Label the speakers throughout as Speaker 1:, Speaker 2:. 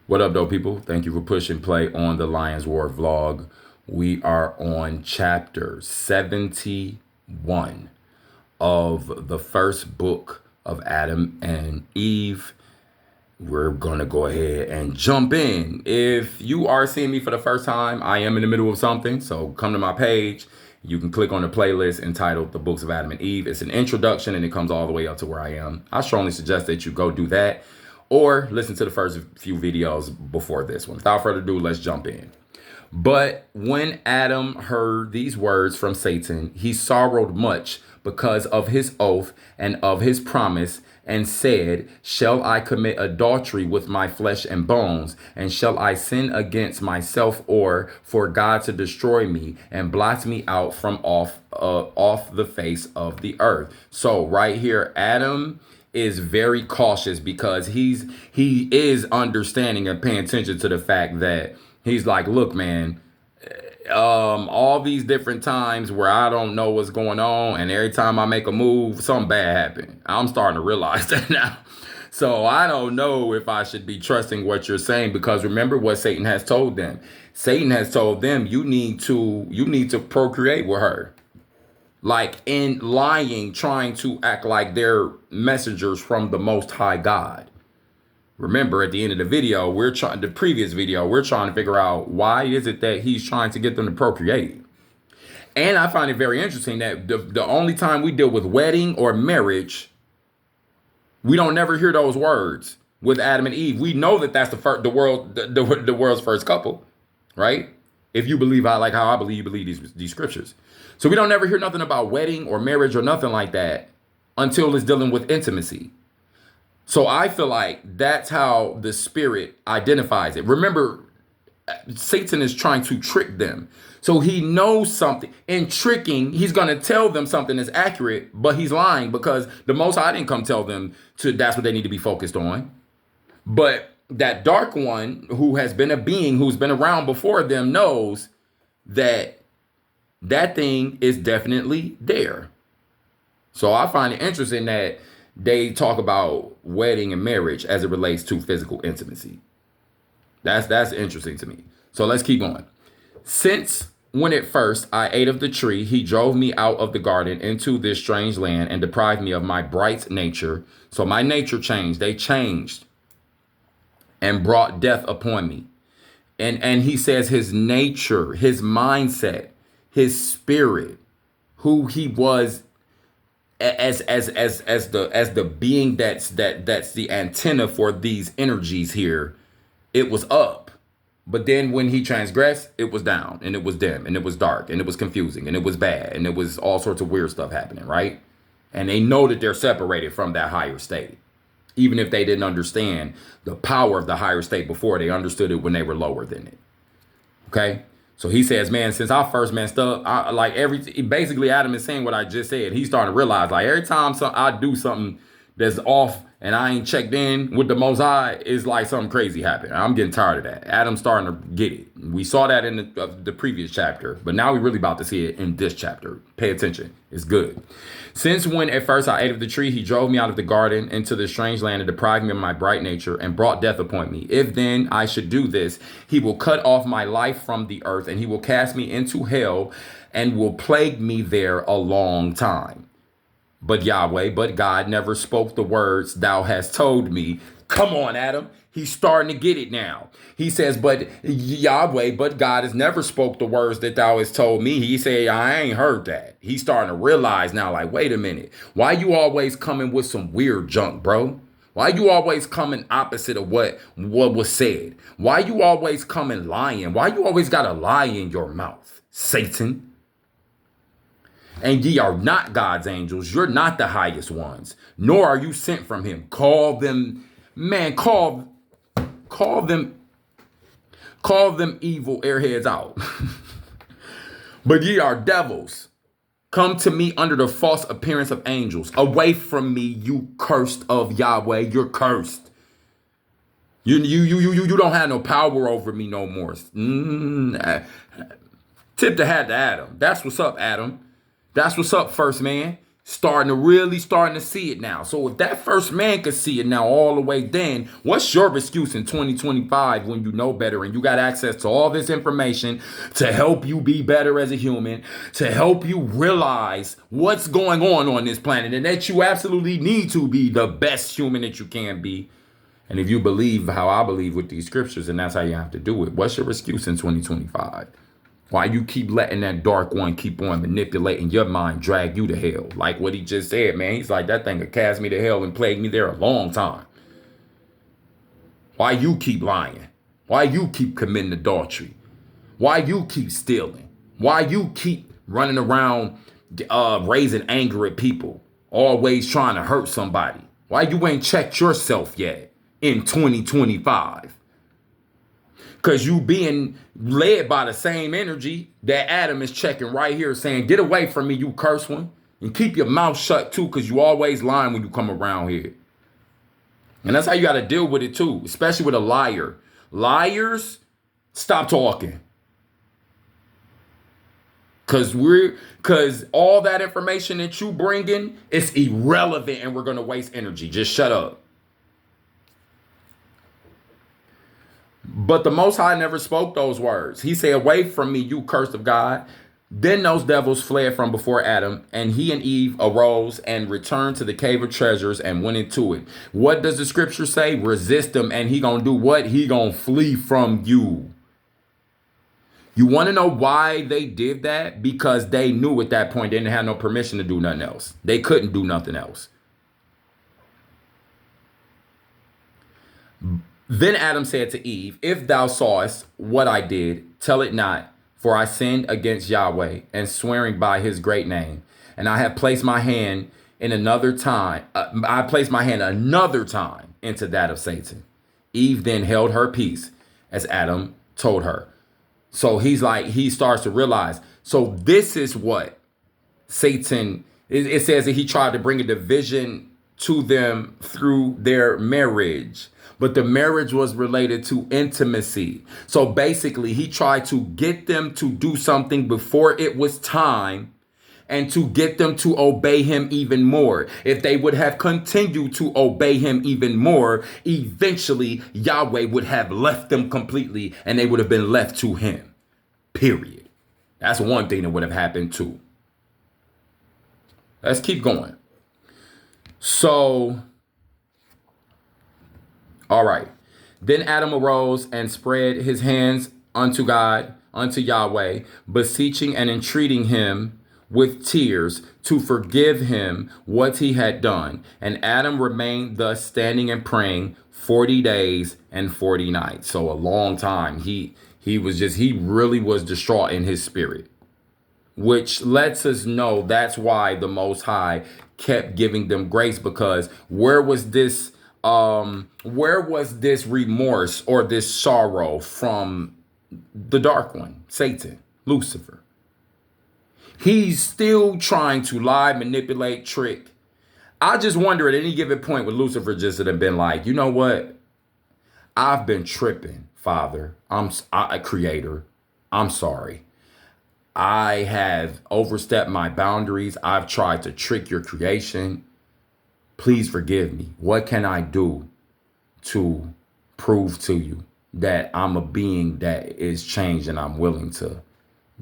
Speaker 1: What up, though, people? Thank you for pushing play on the Lions Roar vlog. We are on chapter 71 of the first book of Adam and Eve. We're going to go ahead and jump in. If you are seeing me for the first time, I am in the middle of something, so come to my page. You can click on the playlist entitled The Books of Adam and Eve. It's an introduction and it comes all the way up to where I am. I strongly suggest that you go do that or listen to the first few videos before this one. Without further ado, let's jump in. But when Adam heard these words from Satan, he sorrowed much because of his oath and of his promise, and said, shall I commit adultery with my flesh and bones? And shall I sin against myself, or for God to destroy me and blot me out from off the face of the earth? So right here, Adam is very cautious because he is understanding and paying attention to the fact that he's like, look, man, all these different times where I don't know what's going on, and every time I make a move, something bad happen. I'm starting to realize that now. So I don't know if I should be trusting what you're saying, because remember what Satan has told them. Satan has told them you need to procreate with her. Like in lying, trying to act like they're messengers from the Most High God. Remember, at the end of the previous video, we're trying to figure out why is it that he's trying to get them to procreate. And I find it very interesting that the only time we deal with wedding or marriage, we don't never hear those words with Adam and Eve. We know that that's the world's first couple, right? If you believe how I believe you believe these scriptures. So we don't never hear nothing about wedding or marriage or nothing like that until it's dealing with intimacy. So I feel like that's how the spirit identifies it. Remember, Satan is trying to trick them. So he knows something. In tricking, he's going to tell them something that's accurate, but he's lying because the Most High didn't come tell them that's what they need to be focused on. But that dark one who has been a being who's been around before them knows that that thing is definitely there. So I find it interesting that they talk about wedding and marriage as it relates to physical intimacy. That's interesting to me. So let's keep going. Since when at first I ate of the tree, he drove me out of the garden into this strange land and deprived me of my bright nature. So my nature changed. They changed and brought death upon me. And he says his nature, his mindset, his spirit, who he was as the being that's the antenna for these energies here, it was up. But then when he transgressed, it was down, and it was dim, and it was dark, and it was confusing, and it was bad, and it was all sorts of weird stuff happening, right? And they know that they're separated from that higher state, even if they didn't understand the power of the higher state before. They understood it when they were lower than it. Okay? So he says, man, since I first messed up, basically Adam is saying what I just said. He's starting to realize, like, every time I do something that's off and I ain't checked in with the Most High, it's like something crazy happened. I'm getting tired of that. Adam's starting to get it. We saw that in the previous chapter, but now we're really about to see it in this chapter. Pay attention. It's good. Since when at first I ate of the tree, he drove me out of the garden into the strange land and deprived me of my bright nature and brought death upon me. If then I should do this, he will cut off my life from the earth, and he will cast me into hell and will plague me there a long time. But God never spoke the words thou hast told me. Come on, Adam. He's starting to get it now. He says, but God has never spoke the words that thou hast told me. He said, I ain't heard that. He's starting to realize now, like, wait a minute. Why you always coming with some weird junk, bro? Why you always coming opposite of what was said? Why you always coming lying? Why you always got a lie in your mouth, Satan? And ye are not God's angels. You're not the highest ones, nor are you sent from him. Call them evil airheads out. But ye are devils. Come to me under the false appearance of angels. Away from me, you cursed of Yahweh. You're cursed. You don't have no power over me no more. Tip the hat to Adam. That's what's up, Adam. That's what's up, first man. Starting to see it now. So if that first man could see it now all the way, then what's your excuse in 2025 when you know better and you got access to all this information to help you be better as a human, to help you realize what's going on this planet, and that you absolutely need to be the best human that you can be. And if you believe how I believe with these scriptures, and that's how you have to do it, what's your excuse in 2025? Why you keep letting that dark one keep on manipulating your mind, drag you to hell? Like what he just said, man. He's like, that thing could cast me to hell and plague me there a long time. Why you keep lying? Why you keep committing adultery? Why you keep stealing? Why you keep running around raising anger at people? Always trying to hurt somebody? Why you ain't checked yourself yet in 2025? Because you being led by the same energy that Adam is checking right here, saying, get away from me, you curse one. And keep your mouth shut too, because you always lying when you come around here. And that's how you got to deal with it too, especially with a liar. Liars, stop talking. Because all that information that you bring in is irrelevant and we're going to waste energy. Just shut up. But the Most High never spoke those words. He said, away from me, you cursed of God. Then those devils fled from before Adam, and he and Eve arose and returned to the cave of treasures and went into it. What does the scripture say? Resist him, and he gonna do what? He gonna flee from you. You want to know why they did that? Because they knew at that point they didn't have no permission to do nothing else. They couldn't do nothing else. Then Adam said to Eve, if thou sawest what I did, tell it not, for I sinned against Yahweh and swearing by his great name. And I have placed my hand in another time. I placed my hand another time into that of Satan. Eve then held her peace as Adam told her. So he's like, he starts to realize. So this is what Satan, it says that he tried to bring a division to them through their marriage. But the marriage was related to intimacy. So basically, he tried to get them to do something before it was time and to get them to obey him even more. If they would have continued to obey him even more, eventually Yahweh would have left them completely and they would have been left to him. Period. That's one thing that would have happened too. Let's keep going. So, all right. Then Adam arose and spread his hands unto God, unto Yahweh, beseeching and entreating him with tears to forgive him what he had done. And Adam remained thus standing and praying 40 days and 40 nights. So a long time. He really was distraught in his spirit, which lets us know that's why the Most High kept giving them grace, because where was this remorse or this sorrow from the dark one, Satan, Lucifer? He's still trying to lie, manipulate, trick. I just wonder at any given point would Lucifer just have been like, you know what? I've been tripping, Father. Creator. I'm sorry. I have overstepped my boundaries. I've tried to trick your creation. Please forgive me. What can I do to prove to you that I'm a being that is changed and I'm willing to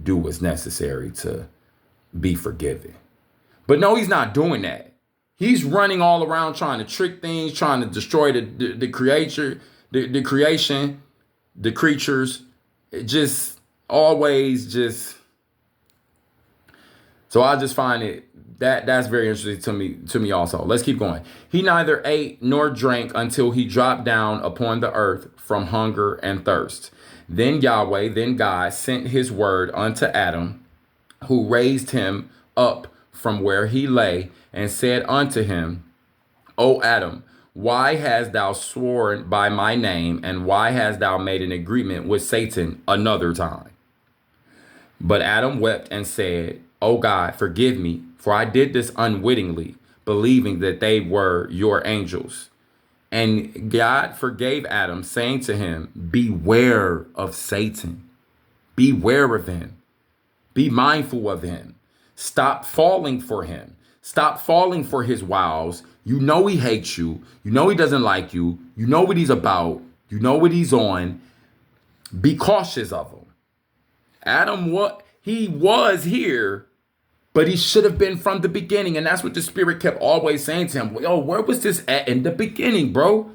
Speaker 1: do what's necessary to be forgiven? But no, he's not doing that. He's running all around trying to trick things, trying to destroy the creature, the creation, the creatures. It just always just. So I just find it that's very interesting to me also. Let's keep going. He neither ate nor drank until he dropped down upon the earth from hunger and thirst. Then God sent his word unto Adam, who raised him up from where he lay, and said unto him, O Adam, why hast thou sworn by my name, and why hast thou made an agreement with Satan another time? But Adam wept and said, O God, forgive me, for I did this unwittingly, believing that they were your angels. And God forgave Adam, saying to him, beware of Satan. Beware of him. Be mindful of him. Stop falling for him. Stop falling for his wiles. You know he hates you. You know he doesn't like you. You know what he's about. You know what he's on. Be cautious of him. Adam, what he was here, but he should have been from the beginning. And that's what the Spirit kept always saying to him. Yo, where was this at in the beginning, bro?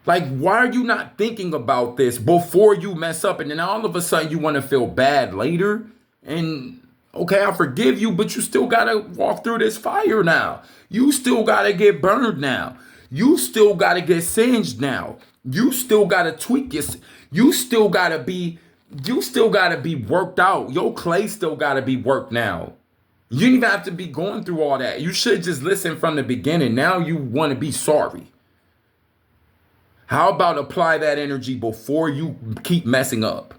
Speaker 1: Like, why are you not thinking about this before you mess up? And then all of a sudden you want to feel bad later. And okay, I forgive you, but you still got to walk through this fire now. You still got to get burned now. You still got to get singed now. You still got to tweak your, you still got to be worked out. Your clay still got to be worked now. You didn't even have to be going through all that. You should just listen from the beginning. Now you want to be sorry. How about apply that energy before you keep messing up?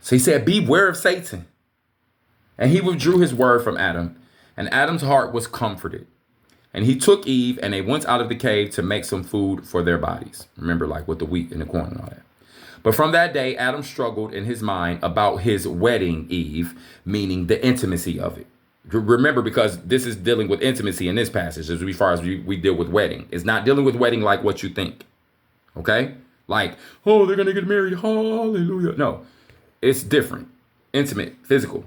Speaker 1: So he said, beware of Satan. And he withdrew his word from Adam, and Adam's heart was comforted. And he took Eve, and they went out of the cave to make some food for their bodies. Remember, like with the wheat and the corn and all that. But from that day, Adam struggled in his mind about his wedding Eve, meaning the intimacy of it. Remember, because this is dealing with intimacy in this passage as far as we deal with wedding. It's not dealing with wedding like what you think. Okay? Like, oh, they're going to get married. Hallelujah. No, it's different. Intimate, physical.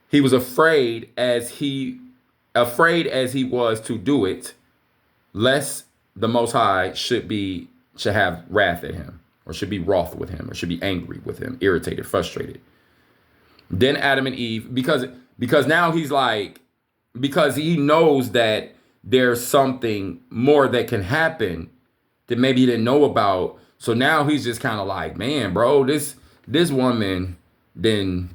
Speaker 1: He was afraid as he was to do it, lest the Most High should have wrath at him, or should be wroth with him, or should be angry with him, irritated, frustrated. Then Adam and Eve, because now he's like, because he knows that there's something more that can happen that maybe he didn't know about. So now he's just kind of like, man, bro, this woman, then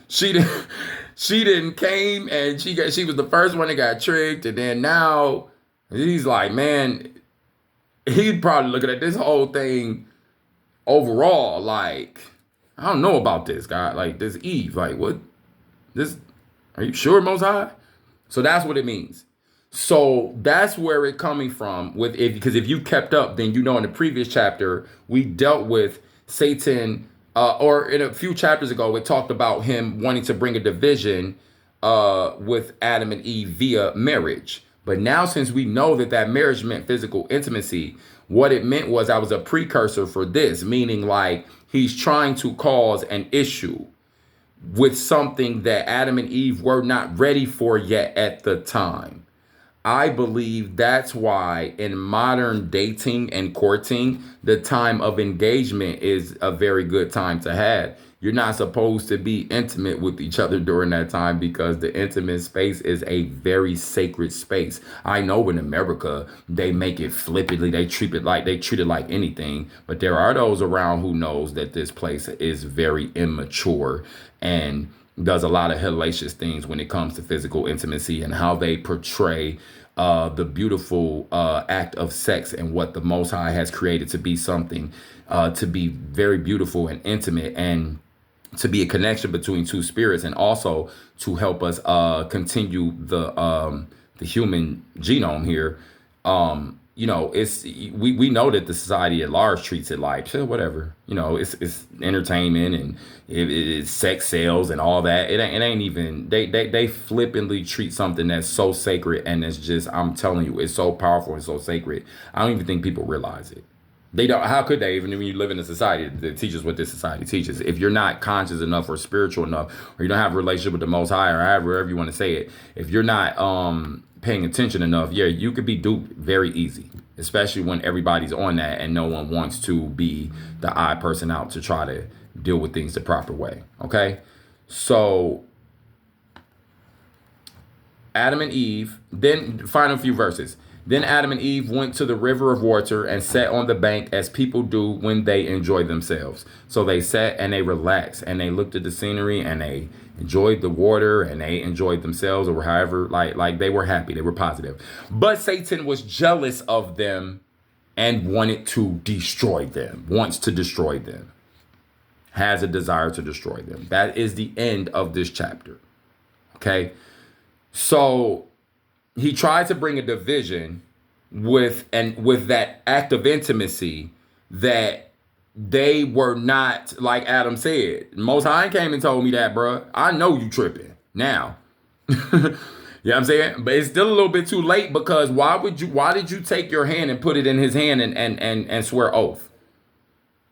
Speaker 1: she didn't came, and she was the first one that got tricked. And then now he's like, man, he'd probably looking at this whole thing overall like, I don't know about this guy, like this Eve, like what? This, are you sure, Most High? So that's what it means. So that's where it's coming from with it, because if you kept up, then you know in the previous chapter we dealt with Satan, or in a few chapters ago it talked about him wanting to bring a division with Adam and Eve via marriage. But now, since we know that marriage meant physical intimacy, what it meant was I was a precursor for this, meaning like he's trying to cause an issue with something that Adam and Eve were not ready for yet at the time. I believe that's why in modern dating and courting, the time of engagement is a very good time to have. You're not supposed to be intimate with each other during that time, because the intimate space is a very sacred space. I know in America, they make it flippantly. They treat it like anything. But there are those around who knows that this place is very immature and does a lot of hellacious things when it comes to physical intimacy and how they portray the beautiful act of sex and what the Most High has created to be something to be very beautiful and intimate, and to be a connection between two spirits, and also to help us continue the human genome here. You know, it's we know that the society at large treats it like whatever. You know, it's entertainment, and it's sex sales and all that. It ain't even, they flippantly treat something that's so sacred, and it's just, I'm telling you, it's so powerful and so sacred. I don't even think people realize it. They don't. How could they, even when you live in a society that teaches what this society teaches? If you're not conscious enough or spiritual enough, or you don't have a relationship with the Most High, or however you want to say it, if you're not paying attention enough, yeah, you could be duped very easy, especially when everybody's on that and no one wants to be the odd person out to try to deal with things the proper way. Okay, so Adam and Eve, then final few verses. Then Adam and Eve went to the river of water and sat on the bank as people do when they enjoy themselves. So they sat and they relaxed and they looked at the scenery and they enjoyed the water and they enjoyed themselves, or however, like they were happy, they were positive. But Satan was jealous of them and wanted to destroy them, wants to destroy them, has a desire to destroy them. That is the end of this chapter. Okay, so he tried to bring a division with that act of intimacy that they were not like Adam said. Most High came and told me that, bruh. I know you tripping now. You know what I'm saying? But it's still a little bit too late, because why did you take your hand and put it in his hand and swear oath?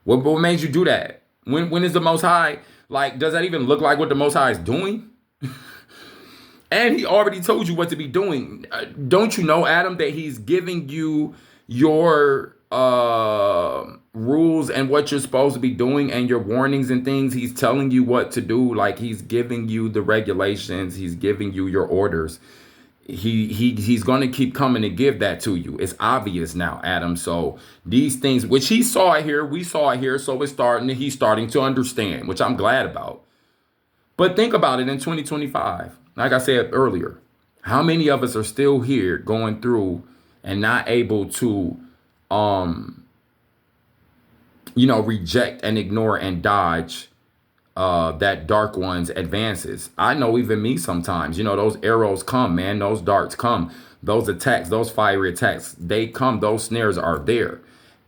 Speaker 1: What made you do that? When is the Most High, like, does that even look like what the Most High is doing? And he already told you what to be doing. Don't you know, Adam, that he's giving you your rules and what you're supposed to be doing and your warnings and things? He's telling you what to do. Like, he's giving you the regulations. He's giving you your orders. He's going to keep coming to give that to you. It's obvious now, Adam. So these things, which he saw it here, we saw it here. So he's starting to understand, which I'm glad about. But think about it in 2025. Like I said earlier, how many of us are still here going through and not able to, reject and ignore and dodge that dark one's advances? I know even me sometimes, those arrows come, man, those darts come, those attacks, those fiery attacks, they come, those snares are there.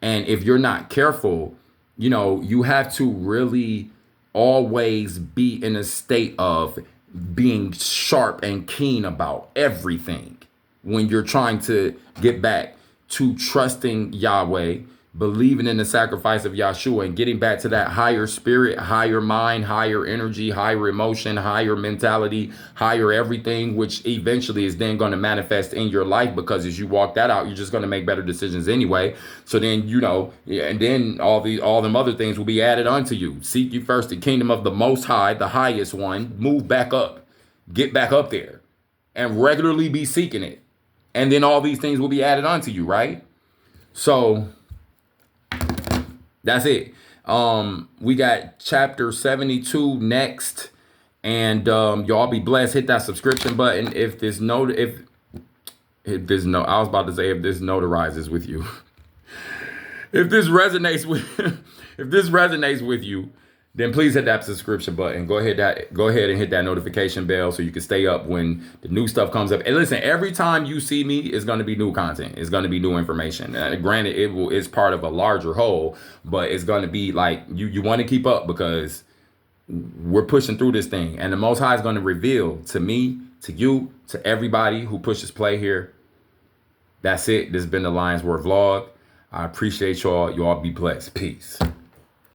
Speaker 1: And if you're not careful, you have to really always be in a state of being sharp and keen about everything when you're trying to get back to trusting Yahweh, believing in the sacrifice of Yahshua, and getting back to that higher spirit, higher mind, higher energy, higher emotion, higher mentality, higher everything, which eventually is then going to manifest in your life, because as you walk that out, you're just going to make better decisions anyway. So then, and then all them other things will be added unto you. Seek you first the kingdom of the Most High, the highest one, move back up, get back up there, and regularly be seeking it. And then all these things will be added unto you, right? So that's it. We got chapter 72 next. And y'all be blessed. Hit that subscription button if this notarizes with you. If this resonates with you, then please hit that subscription button. Go ahead and hit that notification bell so you can stay up when the new stuff comes up. And listen, every time you see me, it's going to be new content. It's going to be new information. Granted, it's part of a larger whole, but it's going to be like you want to keep up, because we're pushing through this thing, and the Most High is going to reveal to me, to you, to everybody who pushes play here. That's it. This has been the Lions Word vlog. I appreciate y'all. Y'all be blessed. Peace.